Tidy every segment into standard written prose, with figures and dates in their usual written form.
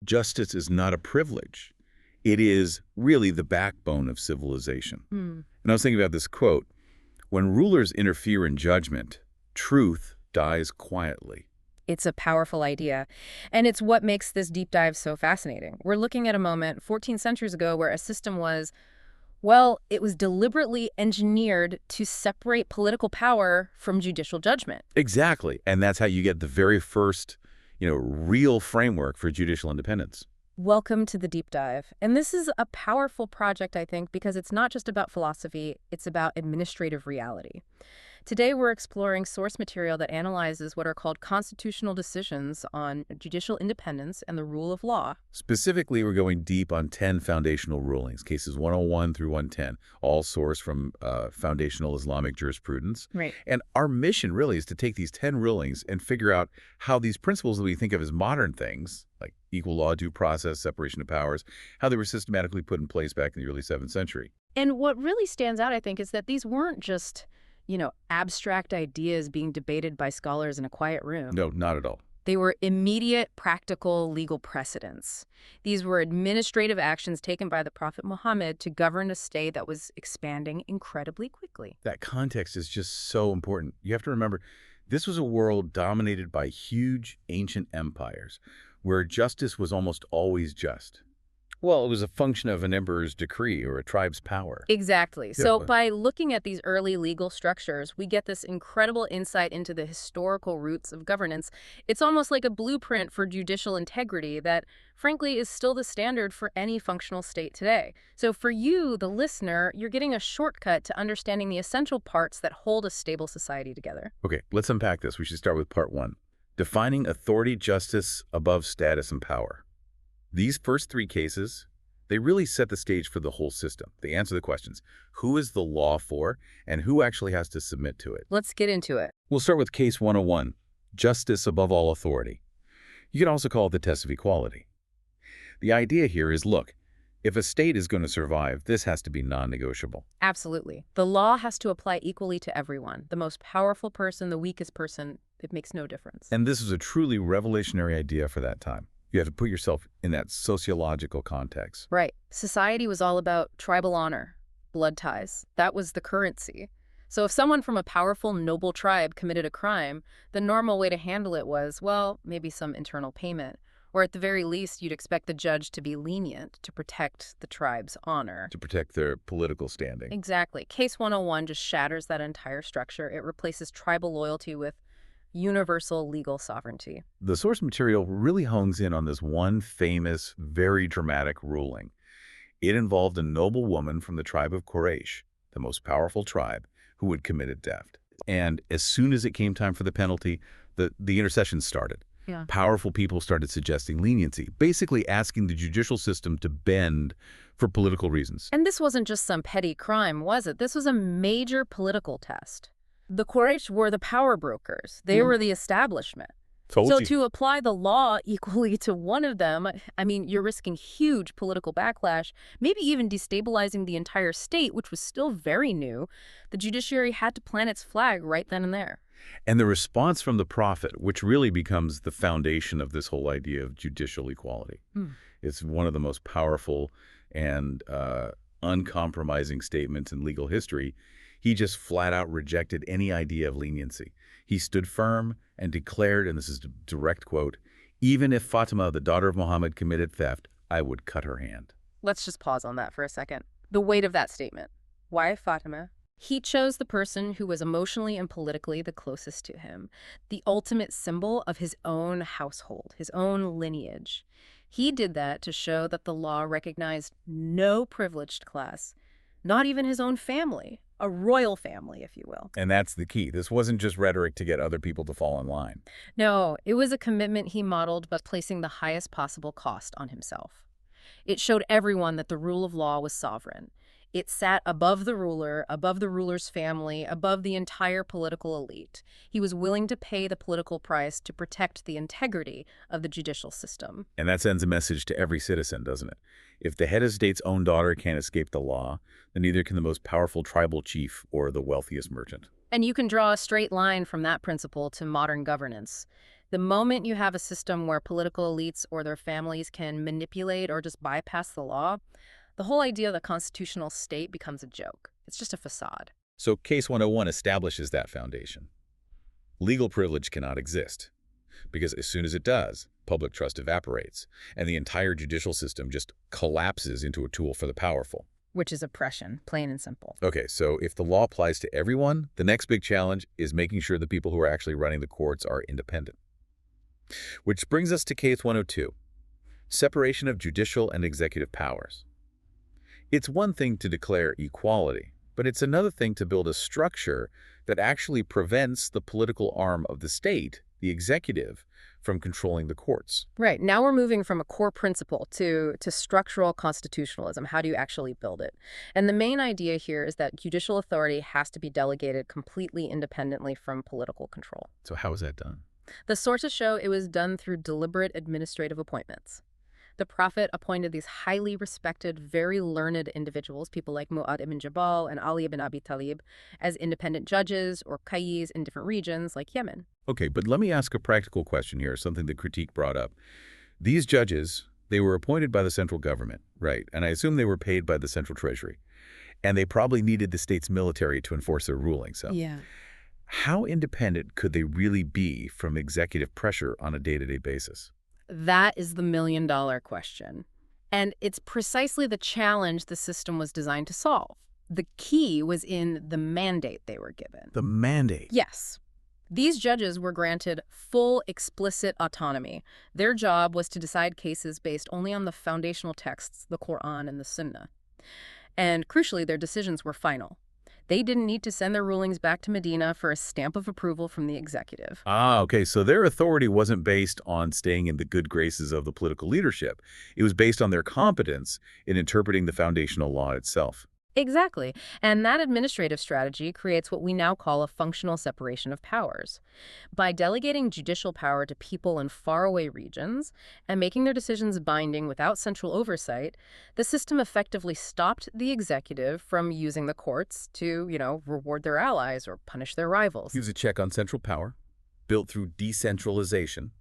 Justice is not a privilege. It is really the backbone of civilization. Hmm. And I was thinking about this quote, when rulers interfere in judgment, truth dies quietly. It's a powerful idea, and it's what makes this deep dive so fascinating. We're looking at a moment 14 centuries ago where a system was, well, it was deliberately engineered to separate political power from judicial judgment. Exactly. And that's how you get the very first, real framework for judicial independence. Welcome to the deep dive. And this is a powerful project, I think, because it's not just about philosophy, it's about administrative reality. Today, we're exploring source material that analyzes what are called constitutional decisions on judicial independence and the rule of law. Specifically, we're going deep on 10 foundational rulings, cases 101 through 110, all sourced from foundational Islamic jurisprudence. Right. And our mission really is to take these 10 rulings and figure out how these principles that we think of as modern things, like equal law, due process, separation of powers, how they were systematically put in place back in the early 7th century. And what really stands out, I think, is that these weren't just, abstract ideas being debated by scholars in a quiet room. No, not at all. They were immediate, practical legal precedents. These were administrative actions taken by the Prophet Muhammad to govern a state that was expanding incredibly quickly. That context is just so important. You have to remember, this was a world dominated by huge ancient empires, where justice was almost always just. Well, it was a function of an emperor's decree or a tribe's power. Exactly. Yeah, So but- by looking at these early legal structures, we get this incredible insight into the historical roots of governance. It's almost like a blueprint for judicial integrity that, frankly, is still the standard for any functional state today. So for you, the listener, you're getting a shortcut to understanding the essential parts that hold a stable society together. Okay, let's unpack this. We should start with part 1. Defining authority, justice above status and power. These first 3 cases, they really set the stage for the whole system. They answer the questions, who is the law for, and who actually has to submit to it? Let's get into it. We'll start with case 101, justice above all authority. You can also call it the test of equality. The idea here is, look, if a state is going to survive, this has to be non-negotiable. Absolutely. The law has to apply equally to everyone. The most powerful person, the weakest person, it makes no difference. And this is a truly revolutionary idea for that time. You have to put yourself in that sociological context. Right. Society was all about tribal honor, blood ties. That was the currency. So if someone from a powerful, noble tribe committed a crime, the normal way to handle it was, well, maybe some internal payment. Or at the very least, you'd expect the judge to be lenient to protect the tribe's honor. To protect their political standing. Exactly. Case 101 just shatters that entire structure. It replaces tribal loyalty with universal legal sovereignty. The source material really hones in on this one famous, very dramatic ruling. It involved a noble woman from the tribe of Quraysh, the most powerful tribe, who had committed theft. And as soon as it came time for the penalty, the intercession started. Yeah. Powerful people started suggesting leniency, basically asking the judicial system to bend for political reasons. And this wasn't just some petty crime, was it? This was a major political test. The Quraysh were the power brokers. They were the establishment. So to apply the law equally to one of them, I mean, you're risking huge political backlash, maybe even destabilizing the entire state, which was still very new. The judiciary had to plant its flag right then and there. And the response from the prophet, which really becomes the foundation of this whole idea of judicial equality. It's one of the most powerful and uncompromising statements in legal history. He just flat out rejected any idea of leniency. He stood firm and declared, and this is a direct quote, "Even if Fatima, the daughter of Muhammad, committed theft, I would cut her hand." Let's just pause on that for a second. The weight of that statement. Why Fatima? He chose the person who was emotionally and politically the closest to him, the ultimate symbol of his own household, his own lineage. He did that to show that the law recognized no privileged class, not even his own family, a royal family, if you will. And that's the key. This wasn't just rhetoric to get other people to fall in line. No, it was a commitment he modeled by placing the highest possible cost on himself. It showed everyone that the rule of law was sovereign. It sat above the ruler, above the ruler's family, above the entire political elite. He was willing to pay the political price to protect the integrity of the judicial system. And that sends a message to every citizen, doesn't it? If the head of state's own daughter can't escape the law, then neither can the most powerful tribal chief or the wealthiest merchant. And you can draw a straight line from that principle to modern governance. The moment you have a system where political elites or their families can manipulate or just bypass the law, the whole idea of the constitutional state becomes a joke. It's just a facade. So Case 101 establishes that foundation. Legal privilege cannot exist, because as soon as it does, public trust evaporates, and the entire judicial system just collapses into a tool for the powerful. Which is oppression, plain and simple. Okay, so if the law applies to everyone, the next big challenge is making sure the people who are actually running the courts are independent. Which brings us to Case 102, separation of judicial and executive powers. It's one thing to declare equality, but it's another thing to build a structure that actually prevents the political arm of the state, the executive, from controlling the courts. Right. Now we're moving from a core principle to structural constitutionalism. How do you actually build it? And the main idea here is that judicial authority has to be delegated completely independently from political control. So how is that done? The sources show it was done through deliberate administrative appointments. The Prophet appointed these highly respected, very learned individuals, people like Mu'adh ibn Jabal and Ali ibn Abi Talib, as independent judges or qayyis in different regions like Yemen. Okay, but let me ask a practical question here, something the critique brought up. These judges, they were appointed by the central government, right? And I assume they were paid by the central treasury. And they probably needed the state's military to enforce their rulings. So Yeah. how independent could they really be from executive pressure on a day-to-day basis? That is the million-dollar question. And it's precisely the challenge the system was designed to solve. The key was in the mandate they were given. The mandate. Yes. These judges were granted full, explicit autonomy. Their job was to decide cases based only on the foundational texts, the Quran and the Sunnah. And crucially, their decisions were final. They didn't need to send their rulings back to Medina for a stamp of approval from the executive. Ah, okay. So their authority wasn't based on staying in the good graces of the political leadership. It was based on their competence in interpreting the foundational law itself. Exactly. And that administrative strategy creates what we now call a functional separation of powers. By delegating judicial power to people in faraway regions and making their decisions binding without central oversight, the system effectively stopped the executive from using the courts to, reward their allies or punish their rivals. Use a check on central power, built through decentralization.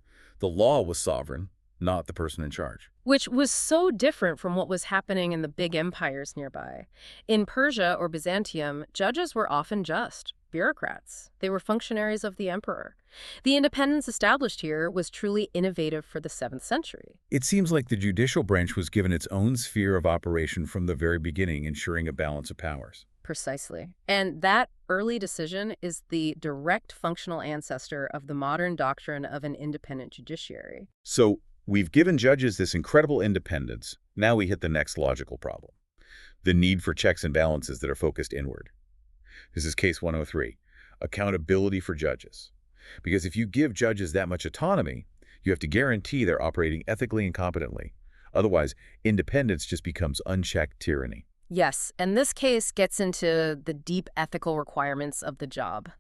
The law was sovereign, not the person in charge. Which was so different from what was happening in the big empires nearby. In Persia or Byzantium, judges were often just bureaucrats. They were functionaries of the emperor. The independence established here was truly innovative for the 7th century. It seems like the judicial branch was given its own sphere of operation from the very beginning, ensuring a balance of powers. Precisely. And that early decision is the direct functional ancestor of the modern doctrine of an independent judiciary. So, we've given judges this incredible independence. Now we hit the next logical problem, the need for checks and balances that are focused inward. This is Case 103, accountability for judges. Because if you give judges that much autonomy, you have to guarantee they're operating ethically and competently. Otherwise, independence just becomes unchecked tyranny. Yes, and this case gets into the deep ethical requirements of the job.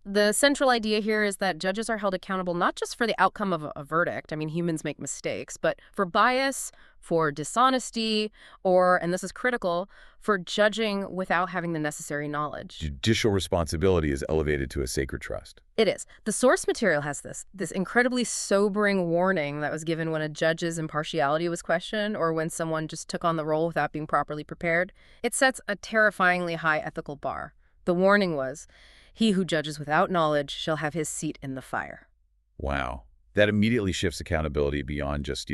The central idea here is that judges are held accountable not just for the outcome of a verdict, I mean, humans make mistakes, but for bias, for dishonesty, or, and this is critical, for judging without having the necessary knowledge. Judicial responsibility is elevated to a sacred trust. It is. The source material has this incredibly sobering warning that was given when a judge's impartiality was questioned or when someone just took on the role without being properly prepared. It sets a terrifyingly high ethical bar. The warning was, "He who judges without knowledge shall have his seat in the fire." Wow. That immediately shifts accountability beyond just,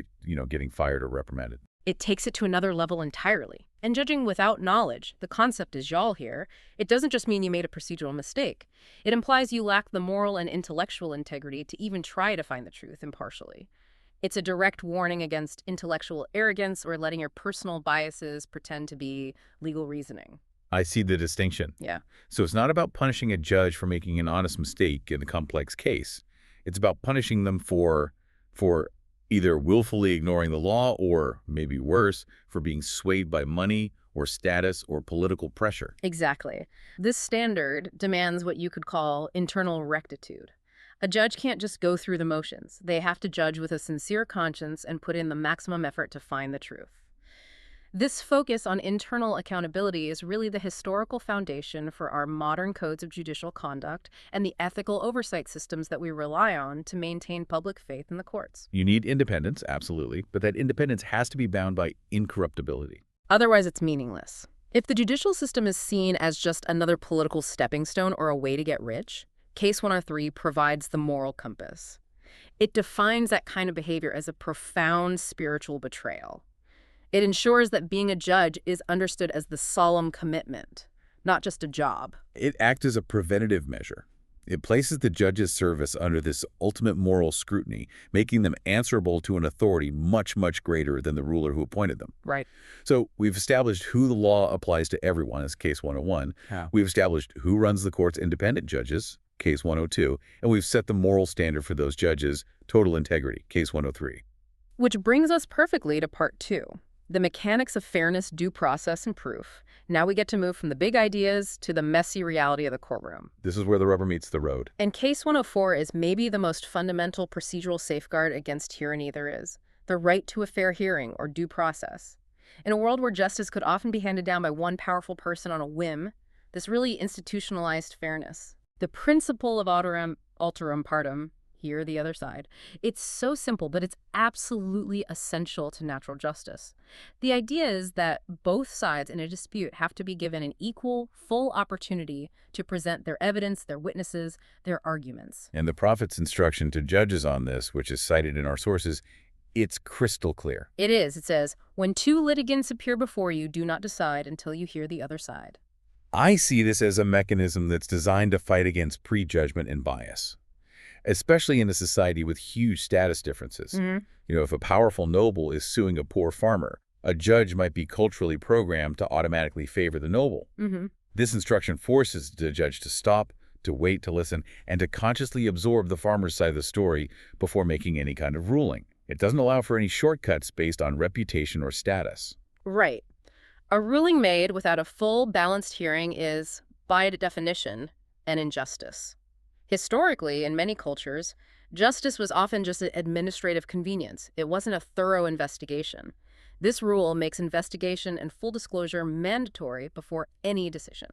getting fired or reprimanded. It takes it to another level entirely. And judging without knowledge, the concept is y'all here, it doesn't just mean you made a procedural mistake. It implies you lack the moral and intellectual integrity to even try to find the truth impartially. It's a direct warning against intellectual arrogance or letting your personal biases pretend to be legal reasoning. I see the distinction. Yeah. So it's not about punishing a judge for making an honest mistake in a complex case. It's about punishing them for either willfully ignoring the law or, maybe worse, for being swayed by money or status or political pressure. Exactly. This standard demands what you could call internal rectitude. A judge can't just go through the motions. They have to judge with a sincere conscience and put in the maximum effort to find the truth. This focus on internal accountability is really the historical foundation for our modern codes of judicial conduct and the ethical oversight systems that we rely on to maintain public faith in the courts. You need independence, absolutely, but that independence has to be bound by incorruptibility. Otherwise, it's meaningless. If the judicial system is seen as just another political stepping stone or a way to get rich, Case 103 provides the moral compass. It defines that kind of behavior as a profound spiritual betrayal. It ensures that being a judge is understood as the solemn commitment, not just a job. It acts as a preventative measure. It places the judge's service under this ultimate moral scrutiny, making them answerable to an authority much, much greater than the ruler who appointed them. Right. So we've established who the law applies to everyone as Case 101. How? We've established who runs the court's independent judges, Case 102, and we've set the moral standard for those judges, total integrity, Case 103. Which brings us perfectly to Part 2, the mechanics of fairness, due process, and proof. Now we get to move from the big ideas to the messy reality of the courtroom. This is where the rubber meets the road. And Case 104 is maybe the most fundamental procedural safeguard against tyranny there is, the right to a fair hearing or due process. In a world where justice could often be handed down by one powerful person on a whim, this really institutionalized fairness. The principle of alterum partem, here the other side. It's so simple, but it's absolutely essential to natural justice. The idea is that both sides in a dispute have to be given an equal, full opportunity to present their evidence, their witnesses, their arguments. And the Prophet's instruction to judges on this, which is cited in our sources, it's crystal clear. It is. It says, when two litigants appear before you, do not decide until you hear the other side. I see this as a mechanism that's designed to fight against prejudgment and bias, especially in a society with huge status differences. If a powerful noble is suing a poor farmer, a judge might be culturally programmed to automatically favor the noble. This instruction forces the judge to stop, to wait, to listen, and to consciously absorb the farmer's side of the story before making any kind of ruling. It doesn't allow for any shortcuts based on reputation or status. Right. A ruling made without a full, balanced hearing is, by definition, an injustice. Historically, in many cultures, justice was often just an administrative convenience. It wasn't a thorough investigation. This rule makes investigation and full disclosure mandatory before any decision.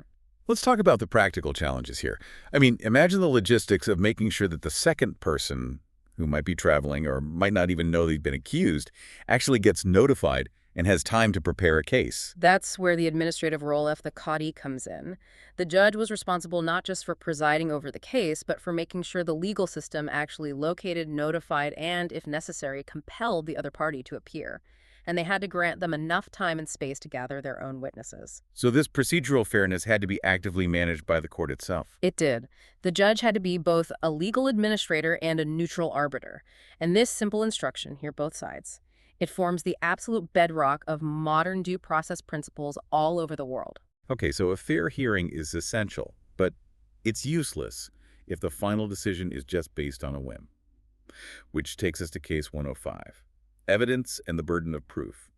Let's talk about the practical challenges here. Imagine the logistics of making sure that the second person, who might be traveling or might not even know they've been accused, actually gets notified and has time to prepare a case. That's where the administrative role of the qadi comes in. The judge was responsible not just for presiding over the case, but for making sure the legal system actually located, notified, and, if necessary, compelled the other party to appear. And they had to grant them enough time and space to gather their own witnesses. So this procedural fairness had to be actively managed by the court itself. It did. The judge had to be both a legal administrator and a neutral arbiter. And this simple instruction, hear both sides, it forms the absolute bedrock of modern due process principles all over the world. Okay, so a fair hearing is essential, but it's useless if the final decision is just based on a whim. Which takes us to Case 105, evidence and the burden of proof.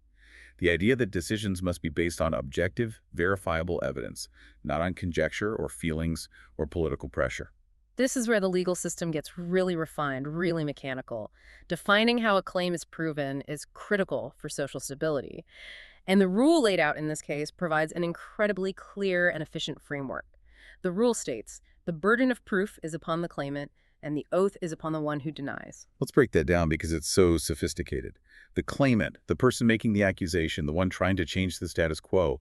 The idea that decisions must be based on objective, verifiable evidence, not on conjecture or feelings or political pressure. This is where the legal system gets really refined, really mechanical. Defining how a claim is proven is critical for social stability. And the rule laid out in this case provides an incredibly clear and efficient framework. The rule states, the burden of proof is upon the claimant, and the oath is upon the one who denies. Let's break that down because it's so sophisticated. The claimant, the person making the accusation, the one trying to change the status quo,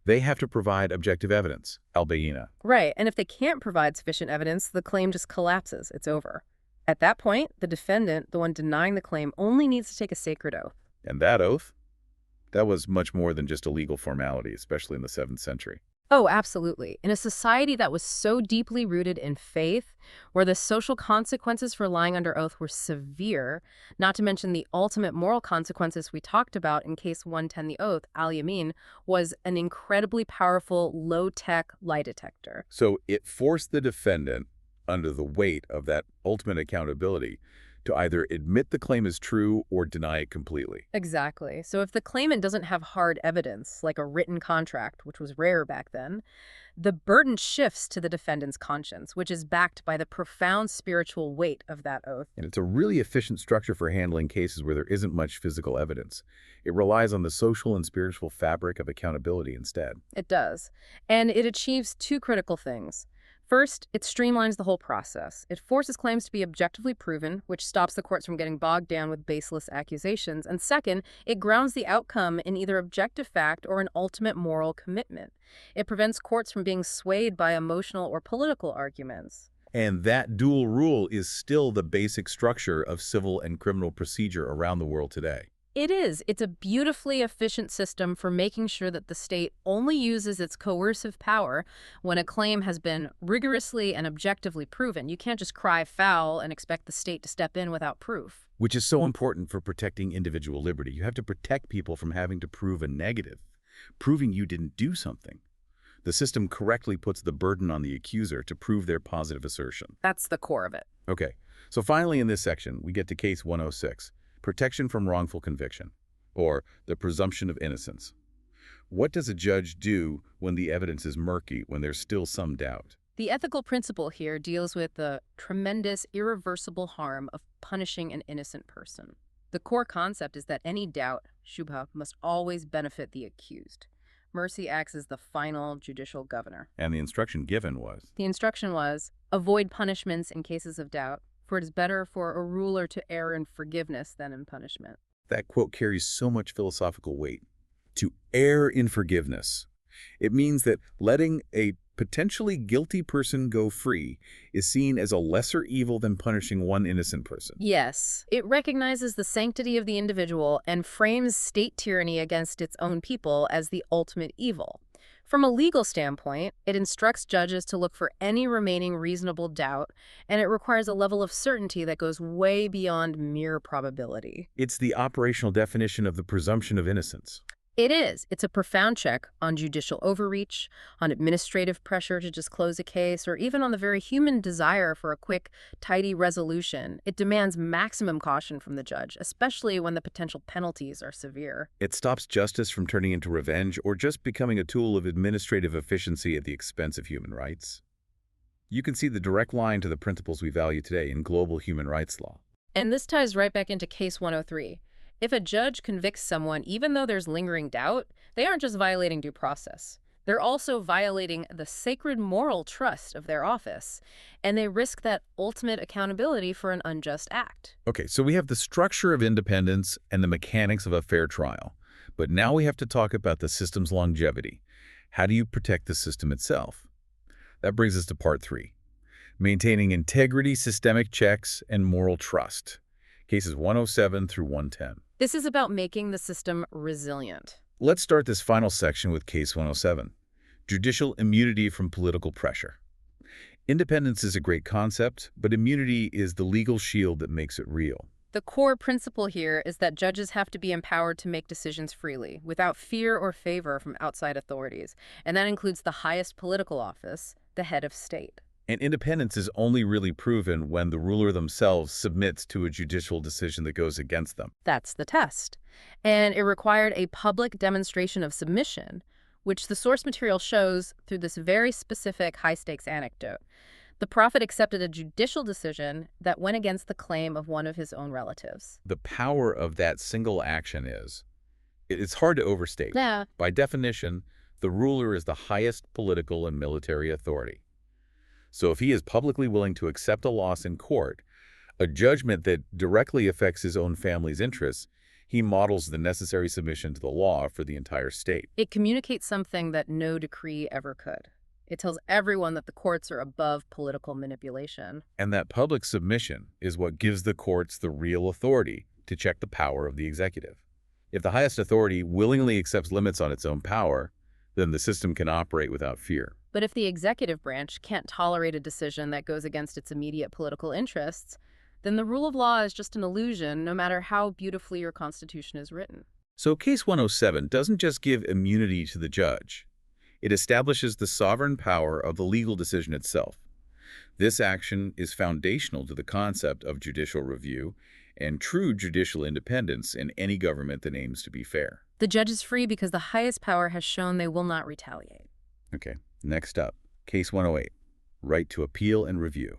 they have to provide objective evidence, al-bayina. Right, and if they can't provide sufficient evidence, the claim just collapses. It's over. At that point, the defendant, the one denying the claim, only needs to take a sacred oath. And that oath? That was much more than just a legal formality, especially in the 7th century. Oh, absolutely. In a society that was so deeply rooted in faith, where the social consequences for lying under oath were severe, not to mention the ultimate moral consequences we talked about in Case 110, the oath, al-yamin, was an incredibly powerful, low-tech lie detector. So it forced the defendant, under the weight of that ultimate accountability, to either admit the claim is true or deny it completely. Exactly. So if the claimant doesn't have hard evidence, like a written contract, which was rare back then, the burden shifts to the defendant's conscience, which is backed by the profound spiritual weight of that oath. And it's a really efficient structure for handling cases where there isn't much physical evidence. It relies on the social and spiritual fabric of accountability instead. It does. And it achieves two critical things. First, it streamlines the whole process. It forces claims to be objectively proven, which stops the courts from getting bogged down with baseless accusations. And second, it grounds the outcome in either objective fact or an ultimate moral commitment. It prevents courts from being swayed by emotional or political arguments. And that dual rule is still the basic structure of civil and criminal procedure around the world today. It is. It's a beautifully efficient system for making sure that the state only uses its coercive power when a claim has been rigorously and objectively proven. You can't just cry foul and expect the state to step in without proof. Which is so important for protecting individual liberty. You have to protect people from having to prove a negative, proving you didn't do something. The system correctly puts the burden on the accuser to prove their positive assertion. That's the core of it. Okay, so finally in this section, we get to case 106. Protection from wrongful conviction, or the presumption of innocence. What does a judge do when the evidence is murky, when there's still some doubt? The ethical principle here deals with the tremendous, irreversible harm of punishing an innocent person. The core concept is that any doubt, shubha, must always benefit the accused. Mercy acts as the final judicial governor. And the instruction given was? The instruction was, avoid punishments in cases of doubt, for it is better for a ruler to err in forgiveness than in punishment. That quote carries so much philosophical weight. To err in forgiveness. It means that letting a potentially guilty person go free is seen as a lesser evil than punishing one innocent person. Yes, it recognizes the sanctity of the individual and frames state tyranny against its own people as the ultimate evil. From a legal standpoint, it instructs judges to look for any remaining reasonable doubt, and it requires a level of certainty that goes way beyond mere probability. It's the operational definition of the presumption of innocence. It is. It's a profound check on judicial overreach, on administrative pressure to just close a case, or even on the very human desire for a quick, tidy resolution. It demands maximum caution from the judge, especially when the potential penalties are severe. It stops justice from turning into revenge or just becoming a tool of administrative efficiency at the expense of human rights. You can see the direct line to the principles we value today in global human rights law. And this ties right back into Case 103. If a judge convicts someone, even though there's lingering doubt, they aren't just violating due process. They're also violating the sacred moral trust of their office, and they risk that ultimate accountability for an unjust act. Okay, so we have the structure of independence and the mechanics of a fair trial. But now we have to talk about the system's longevity. How do you protect the system itself? That brings us to part 3. Maintaining integrity, systemic checks, and moral trust. Cases 107 through 110. This is about making the system resilient. Let's start this final section with Case 107, judicial immunity from political pressure. Independence is a great concept, but immunity is the legal shield that makes it real. The core principle here is that judges have to be empowered to make decisions freely, without fear or favor from outside authorities, and that includes the highest political office, the head of state. And independence is only really proven when the ruler themselves submits to a judicial decision that goes against them. That's the test. And it required a public demonstration of submission, which the source material shows through this very specific high-stakes anecdote. The prophet accepted a judicial decision that went against the claim of one of his own relatives. The power of that single action it's hard to overstate. Yeah. By definition, the ruler is the highest political and military authority. So if he is publicly willing to accept a loss in court, a judgment that directly affects his own family's interests, he models the necessary submission to the law for the entire state. It communicates something that no decree ever could. It tells everyone that the courts are above political manipulation. And that public submission is what gives the courts the real authority to check the power of the executive. If the highest authority willingly accepts limits on its own power, then the system can operate without fear. But if the executive branch can't tolerate a decision that goes against its immediate political interests, then the rule of law is just an illusion, no matter how beautifully your Constitution is written. So Case 107 doesn't just give immunity to the judge. It establishes the sovereign power of the legal decision itself. This action is foundational to the concept of judicial review and true judicial independence in any government that aims to be fair. The judge is free because the highest power has shown they will not retaliate. Okay, next up, Case 108, right to appeal and review.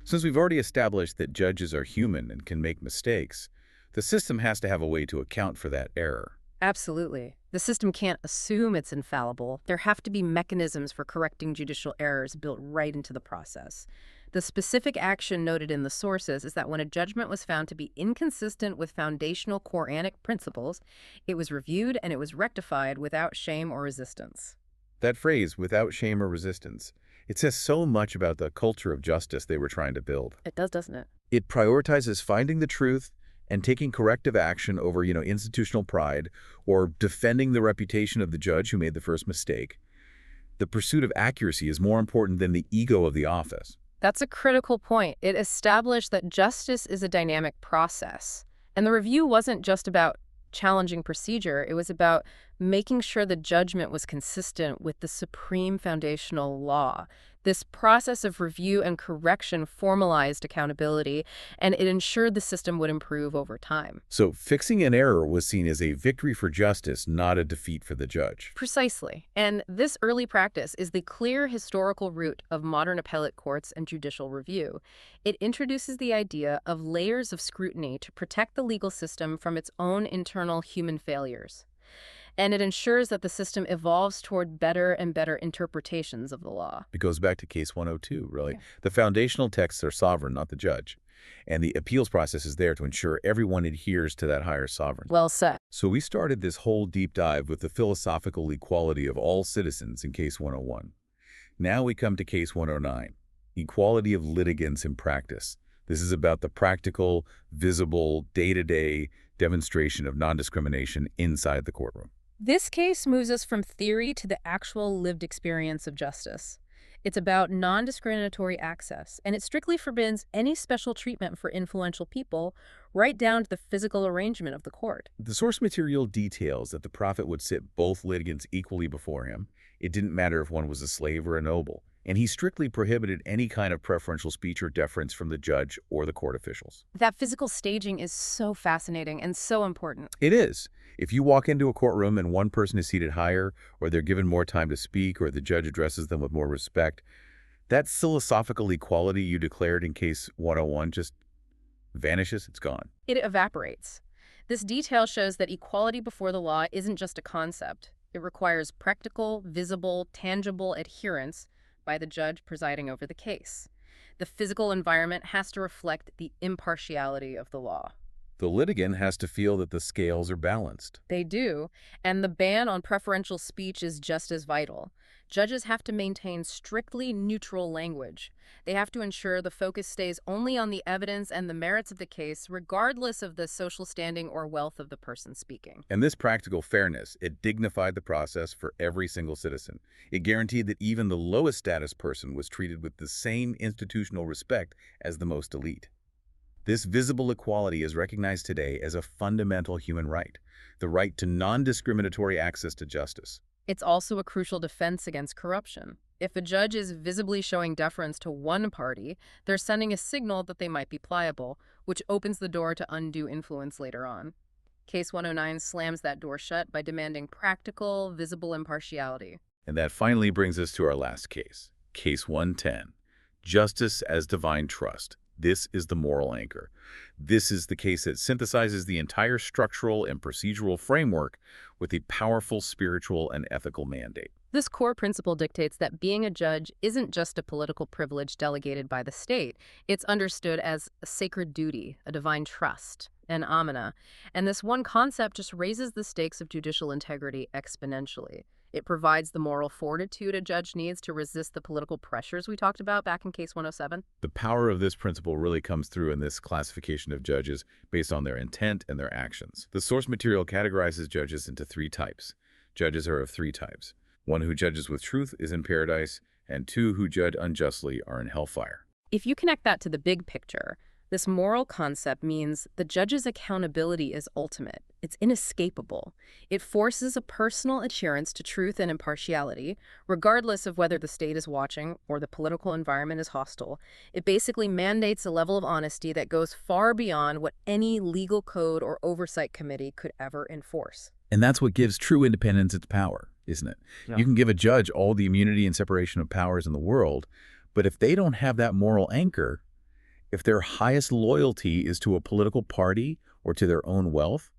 Since we've already established that judges are human and can make mistakes, the system has to have a way to account for that error. Absolutely. The system can't assume it's infallible. There have to be mechanisms for correcting judicial errors built right into the process. The specific action noted in the sources is that when a judgment was found to be inconsistent with foundational Quranic principles, it was reviewed and it was rectified without shame or resistance. That phrase, without shame or resistance, it says so much about the culture of justice they were trying to build. It does, doesn't it? It prioritizes finding the truth and taking corrective action over, institutional pride or defending the reputation of the judge who made the first mistake. The pursuit of accuracy is more important than the ego of the office. That's a critical point. It established that justice is a dynamic process. And the review wasn't just about challenging procedure. It was about making sure the judgment was consistent with the supreme foundational law. This process of review and correction formalized accountability, and it ensured the system would improve over time. So fixing an error was seen as a victory for justice, not a defeat for the judge. Precisely. And this early practice is the clear historical root of modern appellate courts and judicial review. It introduces the idea of layers of scrutiny to protect the legal system from its own internal human failures. And it ensures that the system evolves toward better and better interpretations of the law. It goes back to Case 102, really. Yeah. The foundational texts are sovereign, not the judge. And the appeals process is there to ensure everyone adheres to that higher sovereignty. Well said. So we started this whole deep dive with the philosophical equality of all citizens in Case 101. Now we come to Case 109, equality of litigants in practice. This is about the practical, visible, day-to-day demonstration of non-discrimination inside the courtroom. This case moves us from theory to the actual lived experience of justice. It's about non-discriminatory access, and it strictly forbids any special treatment for influential people, right down to the physical arrangement of the court. The source material details that the prophet would sit both litigants equally before him. It didn't matter if one was a slave or a noble, and he strictly prohibited any kind of preferential speech or deference from the judge or the court officials. That physical staging is so fascinating and so important. It is. If you walk into a courtroom and one person is seated higher, or they're given more time to speak, or the judge addresses them with more respect, that philosophical equality you declared in Case 101 just vanishes. It's gone. It evaporates. This detail shows that equality before the law isn't just a concept. It requires practical, visible, tangible adherence by the judge presiding over the case. The physical environment has to reflect the impartiality of the law. The litigant has to feel that the scales are balanced. They do, and the ban on preferential speech is just as vital. Judges have to maintain strictly neutral language. They have to ensure the focus stays only on the evidence and the merits of the case, regardless of the social standing or wealth of the person speaking. And this practical fairness, it dignified the process for every single citizen. It guaranteed that even the lowest status person was treated with the same institutional respect as the most elite. This visible equality is recognized today as a fundamental human right, the right to non-discriminatory access to justice. It's also a crucial defense against corruption. If a judge is visibly showing deference to one party, they're sending a signal that they might be pliable, which opens the door to undue influence later on. Case 109 slams that door shut by demanding practical, visible impartiality. And that finally brings us to our last case, Case 110, Justice as Divine Trust. This is the moral anchor. This is the case that synthesizes the entire structural and procedural framework with a powerful spiritual and ethical mandate. This core principle dictates that being a judge isn't just a political privilege delegated by the state. It's understood as a sacred duty, a divine trust, an amana. And this one concept just raises the stakes of judicial integrity exponentially. It provides the moral fortitude a judge needs to resist the political pressures we talked about back in Case 107. The power of this principle really comes through in this classification of judges based on their intent and their actions. The source material categorizes judges into three types. Judges are of three types. One who judges with truth is in paradise, and two who judge unjustly are in hellfire. If you connect that to the big picture, This moral concept means the judge's accountability is ultimate. It's inescapable. It forces a personal adherence to truth and impartiality, regardless of whether the state is watching or the political environment is hostile. It basically mandates a level of honesty that goes far beyond what any legal code or oversight committee could ever enforce. And that's what gives true independence its power, isn't it? Yeah. You can give a judge all the immunity and separation of powers in the world, but if they don't have that moral anchor, if their highest loyalty is to a political party or to their own wealth,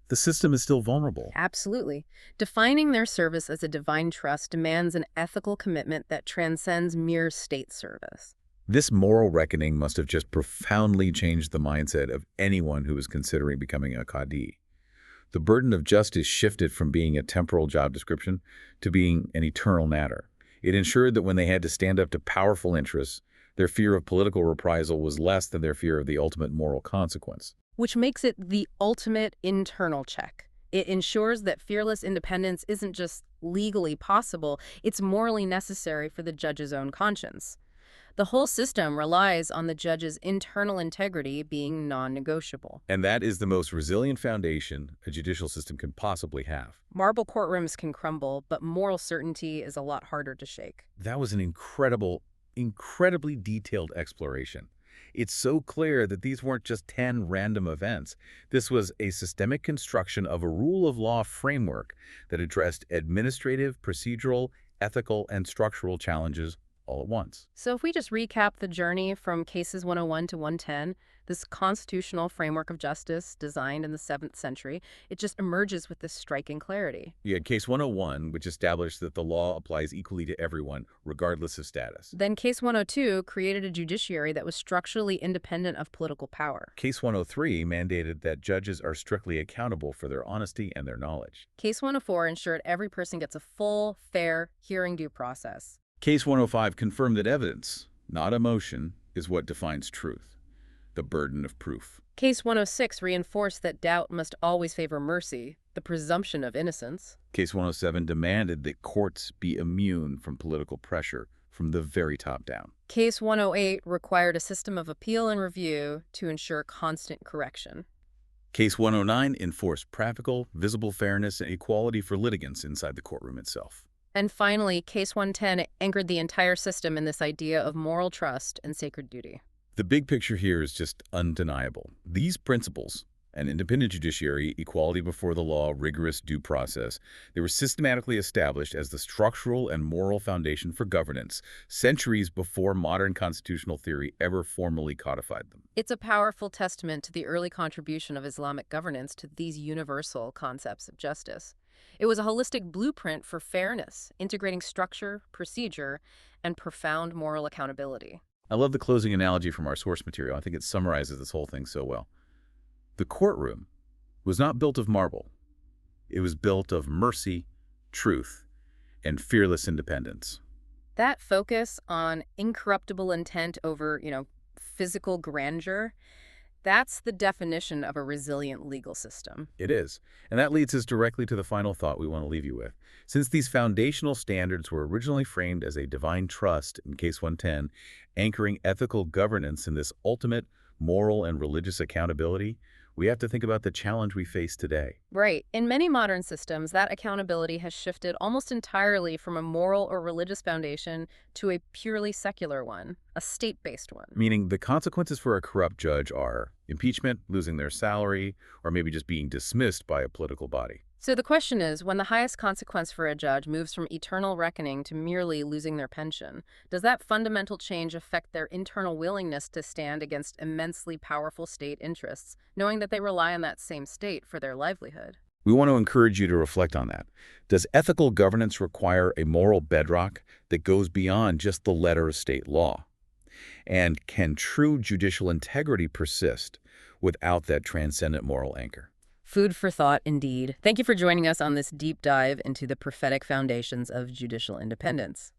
the system is still vulnerable. Absolutely. Defining their service as a divine trust demands an ethical commitment that transcends mere state service. This moral reckoning must have just profoundly changed the mindset of anyone who was considering becoming a Qadi. The burden of justice shifted from being a temporal job description to being an eternal matter. It ensured that when they had to stand up to powerful interests, their fear of political reprisal was less than their fear of the ultimate moral consequence. Which makes it the ultimate internal check. It ensures that fearless independence isn't just legally possible, it's morally necessary for the judge's own conscience. The whole system relies on the judge's internal integrity being non-negotiable. And that is the most resilient foundation a judicial system can possibly have. Marble courtrooms can crumble, but moral certainty is a lot harder to shake. That was an incredibly detailed exploration. It's so clear that these weren't just 10 random events. This was a systemic construction of a rule of law framework that addressed administrative, procedural, ethical, and structural challenges all at once. So if we just recap the journey from cases 101 to 110, this constitutional framework of justice designed in the 7th century, it just emerges with this striking clarity. You had Case 101, which established that the law applies equally to everyone, regardless of status. Then Case 102 created a judiciary that was structurally independent of political power. Case 103 mandated that judges are strictly accountable for their honesty and their knowledge. Case 104 ensured every person gets a full, fair hearing due process. Case 105 confirmed that evidence, not emotion, is what defines truth, the burden of proof. Case 106 reinforced that doubt must always favor mercy, the presumption of innocence. Case 107 demanded that courts be immune from political pressure from the very top down. Case 108 required a system of appeal and review to ensure constant correction. Case 109 enforced practical, visible fairness and equality for litigants inside the courtroom itself. And finally, Case 110 anchored the entire system in this idea of moral trust and sacred duty. The big picture here is just undeniable. These principles, an independent judiciary, equality before the law, rigorous due process, they were systematically established as the structural and moral foundation for governance, centuries before modern constitutional theory ever formally codified them. It's a powerful testament to the early contribution of Islamic governance to these universal concepts of justice. It was a holistic blueprint for fairness, integrating structure, procedure, and profound moral accountability. I love the closing analogy from our source material. I think it summarizes this whole thing so well. The courtroom was not built of marble. It was built of mercy, truth, and fearless independence. That focus on incorruptible intent over, physical grandeur, that's the definition of a resilient legal system. It is. And that leads us directly to the final thought we want to leave you with. Since these foundational standards were originally framed as a divine trust in Case 110, anchoring ethical governance in this ultimate moral and religious accountability, we have to think about the challenge we face today. Right. In many modern systems, that accountability has shifted almost entirely from a moral or religious foundation to a purely secular one, a state-based one. Meaning the consequences for a corrupt judge are impeachment, losing their salary, or maybe just being dismissed by a political body. So the question is, when the highest consequence for a judge moves from eternal reckoning to merely losing their pension, does that fundamental change affect their internal willingness to stand against immensely powerful state interests, knowing that they rely on that same state for their livelihood? We want to encourage you to reflect on that. Does ethical governance require a moral bedrock that goes beyond just the letter of state law? And can true judicial integrity persist without that transcendent moral anchor? Food for thought, indeed. Thank you for joining us on this deep dive into the prophetic foundations of judicial independence.